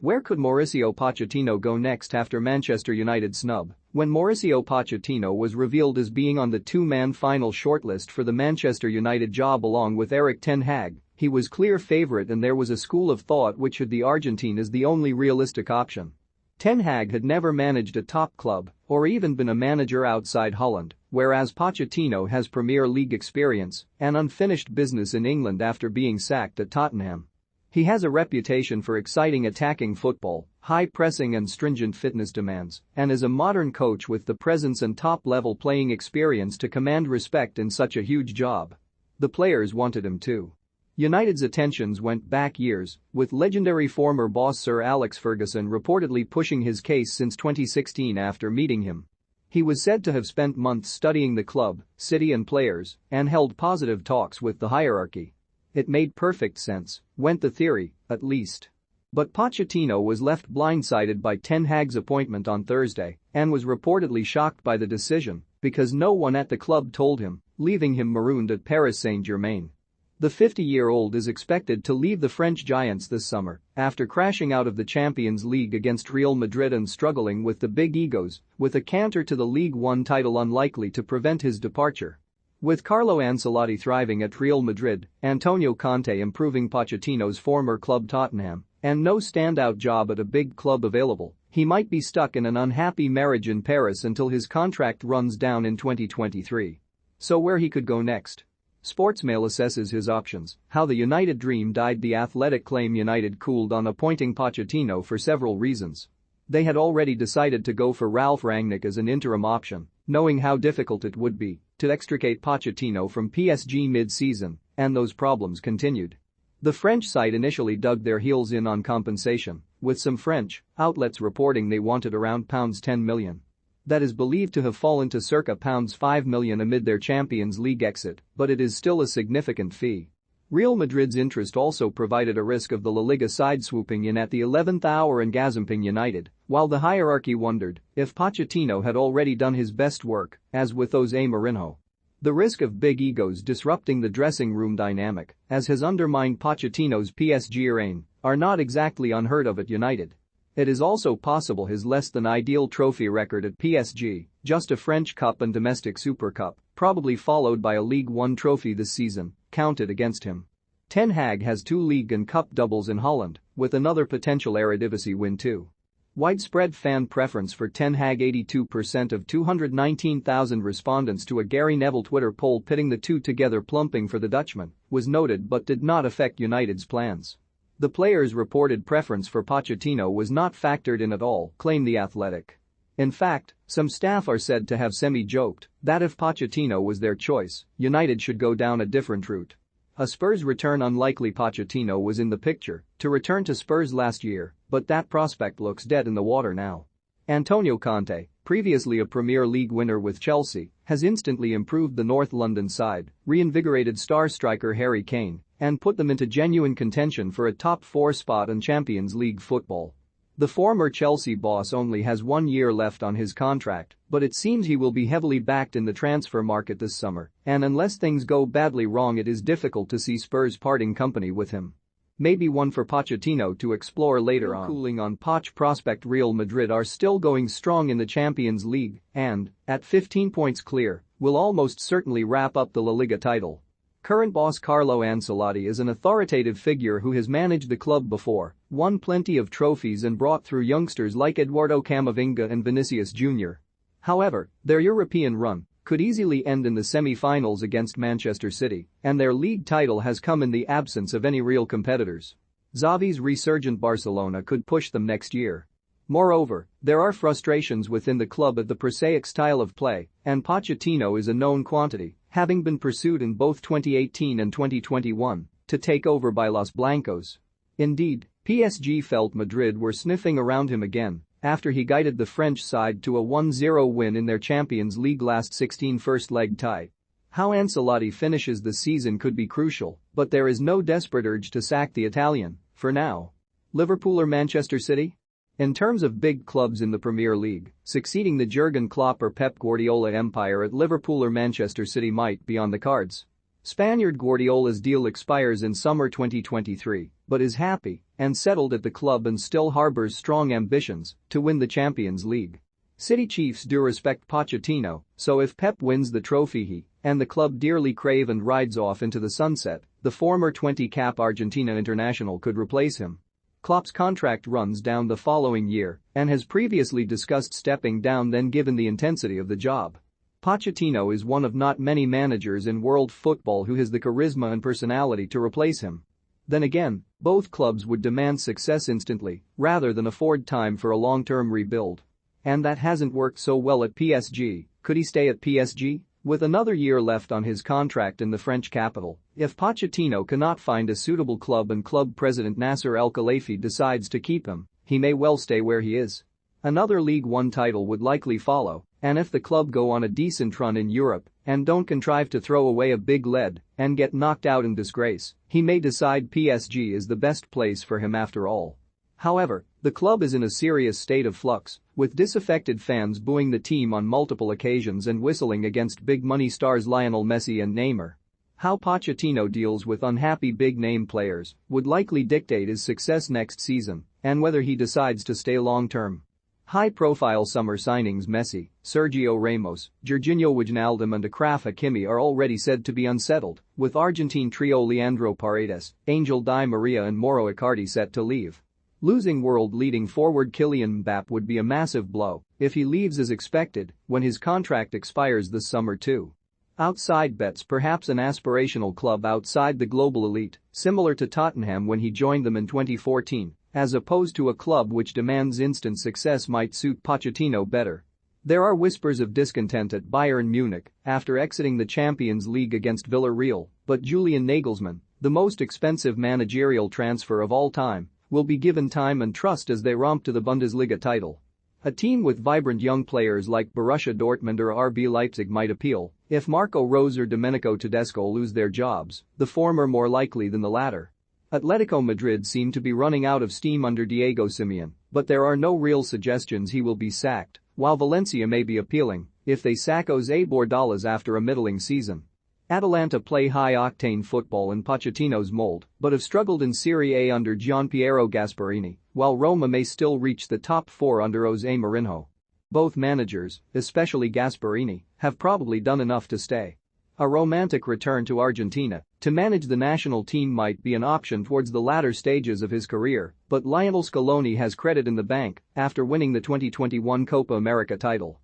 Where could Mauricio Pochettino go next after Manchester United's snub? When Mauricio Pochettino was revealed as being on the two-man final shortlist for the Manchester United job along with Erik ten Hag, he was clear favourite and there was a school of thought which had the Argentine as the only realistic option. Ten Hag had never managed a top club or even been a manager outside Holland, whereas Pochettino has Premier League experience and unfinished business in England after being sacked at Tottenham. He has a reputation for exciting attacking football, high pressing and stringent fitness demands, and is a modern coach with the presence and top-level playing experience to command respect in such a huge job. The players wanted him too. United's attentions went back years, with legendary former boss Sir Alex Ferguson reportedly pushing his case since 2016 after meeting him. He was said to have spent months studying the club, city and players, and held positive talks with the hierarchy. It made perfect sense, went the theory, at least. But Pochettino was left blindsided by Ten Hag's appointment on Thursday and was reportedly shocked by the decision because no one at the club told him, leaving him marooned at Paris Saint-Germain. The 50-year-old is expected to leave the French giants this summer after crashing out of the Champions League against Real Madrid and struggling with the big egos, with a canter to the League One title unlikely to prevent his departure. With Carlo Ancelotti thriving at Real Madrid, Antonio Conte improving Pochettino's former club Tottenham, and no standout job at a big club available, he might be stuck in an unhappy marriage in Paris until his contract runs down in 2023. So where he could go next? Sportsmail assesses his options, how the United dream died. The Athletic claim United cooled on appointing Pochettino for several reasons. They had already decided to go for Ralf Rangnick as an interim option, knowing how difficult it would be to extricate Pochettino from PSG mid-season, and those problems continued. The French side initially dug their heels in on compensation, with some French outlets reporting they wanted around £10 million. That is believed to have fallen to circa £5 million amid their Champions League exit, but it is still a significant fee. Real Madrid's interest also provided a risk of the La Liga side swooping in at the 11th hour and gazumping United, while the hierarchy wondered if Pochettino had already done his best work, as with Jose Mourinho. The risk of big egos disrupting the dressing room dynamic, as has undermined Pochettino's PSG reign, are not exactly unheard of at United. It is also possible his less-than-ideal trophy record at PSG, just a French Cup and domestic Super Cup, probably followed by a League One trophy this season, counted against him. Ten Hag has 2 league and cup doubles in Holland, with another potential Eredivisie win too. Widespread fan preference for Ten Hag. 82% of 219,000 respondents to a Gary Neville Twitter poll pitting the two together plumping for the Dutchman was noted but did not affect United's plans. The players' reported preference for Pochettino was not factored in at all, claimed The Athletic. In fact, some staff are said to have semi-joked that if Pochettino was their choice, United should go down a different route. A Spurs return unlikely. Pochettino was in the picture to return to Spurs last year, but that prospect looks dead in the water now. Antonio Conte, previously a Premier League winner with Chelsea, has instantly improved the North London side, reinvigorated star striker Harry Kane, and put them into genuine contention for a top 4 spot in Champions League football. The former Chelsea boss only has 1 year left on his contract, but it seems he will be heavily backed in the transfer market this summer, and unless things go badly wrong it is difficult to see Spurs parting company with him. Maybe one for Pochettino to explore later on. Cooling on Poch prospect. Real Madrid are still going strong in the Champions League and, at 15 points clear, will almost certainly wrap up the La Liga title. Current boss Carlo Ancelotti is an authoritative figure who has managed the club before, won plenty of trophies and brought through youngsters like Eduardo Camavinga and Vinicius Jr. However, their European run could easily end in the semi-finals against Manchester City, and their league title has come in the absence of any real competitors. Xavi's resurgent Barcelona could push them next year. Moreover, there are frustrations within the club at the prosaic style of play, and Pochettino is a known quantity, having been pursued in both 2018 and 2021 to take over by Los Blancos. Indeed, PSG felt Madrid were sniffing around him again after he guided the French side to a 1-0 win in their Champions League last 16 first-leg tie. How Ancelotti finishes the season could be crucial, but there is no desperate urge to sack the Italian, for now. Liverpool or Manchester City? In terms of big clubs in the Premier League, succeeding the Jurgen Klopp or Pep Guardiola empire at Liverpool or Manchester City might be on the cards. Spaniard Guardiola's deal expires in summer 2023, but is happy and settled at the club and still harbors strong ambitions to win the Champions League. City Chiefs do respect Pochettino, so if Pep wins the trophy he and the club dearly crave and rides off into the sunset, the former 20-cap Argentina international could replace him. Klopp's contract runs down the following year and has previously discussed stepping down then given the intensity of the job. Pochettino is one of not many managers in world football who has the charisma and personality to replace him. Then again, both clubs would demand success instantly rather than afford time for a long-term rebuild. And that hasn't worked so well at PSG. Could he stay at PSG? With another year left on his contract in the French capital, if Pochettino cannot find a suitable club and club president Nasser El Khelaifi decides to keep him, he may well stay where he is. Another League One title would likely follow, and if the club go on a decent run in Europe and don't contrive to throw away a big lead and get knocked out in disgrace, he may decide PSG is the best place for him after all. However, the club is in a serious state of flux, with disaffected fans booing the team on multiple occasions and whistling against big-money stars Lionel Messi and Neymar. How Pochettino deals with unhappy big-name players would likely dictate his success next season and whether he decides to stay long-term. High-profile summer signings Messi, Sergio Ramos, Jorginho Wijnaldum and Achraf Hakimi are already said to be unsettled, with Argentine trio Leandro Paredes, Angel Di Maria and Mauro Icardi set to leave. Losing world-leading forward Kylian Mbappe would be a massive blow if he leaves as expected when his contract expires this summer too. Outside bets perhaps an aspirational club outside the global elite, similar to Tottenham when he joined them in 2014, as opposed to a club which demands instant success might suit Pochettino better. There are whispers of discontent at Bayern Munich after exiting the Champions League against Villarreal, but Julian Nagelsmann, the most expensive managerial transfer of all time, will be given time and trust as they romp to the Bundesliga title. A team with vibrant young players like Borussia Dortmund or RB Leipzig might appeal if Marco Rose or Domenico Tedesco lose their jobs, the former more likely than the latter. Atletico Madrid seem to be running out of steam under Diego Simeone, but there are no real suggestions he will be sacked, while Valencia may be appealing if they sack Jose Bordalás after a middling season. Atalanta play high-octane football in Pochettino's mold but have struggled in Serie A under Gianpiero Gasperini, while Roma may still reach the top four under Jose Mourinho. Both managers, especially Gasperini, have probably done enough to stay. A romantic return to Argentina to manage the national team might be an option towards the latter stages of his career, but Lionel Scaloni has credit in the bank after winning the 2021 Copa America title.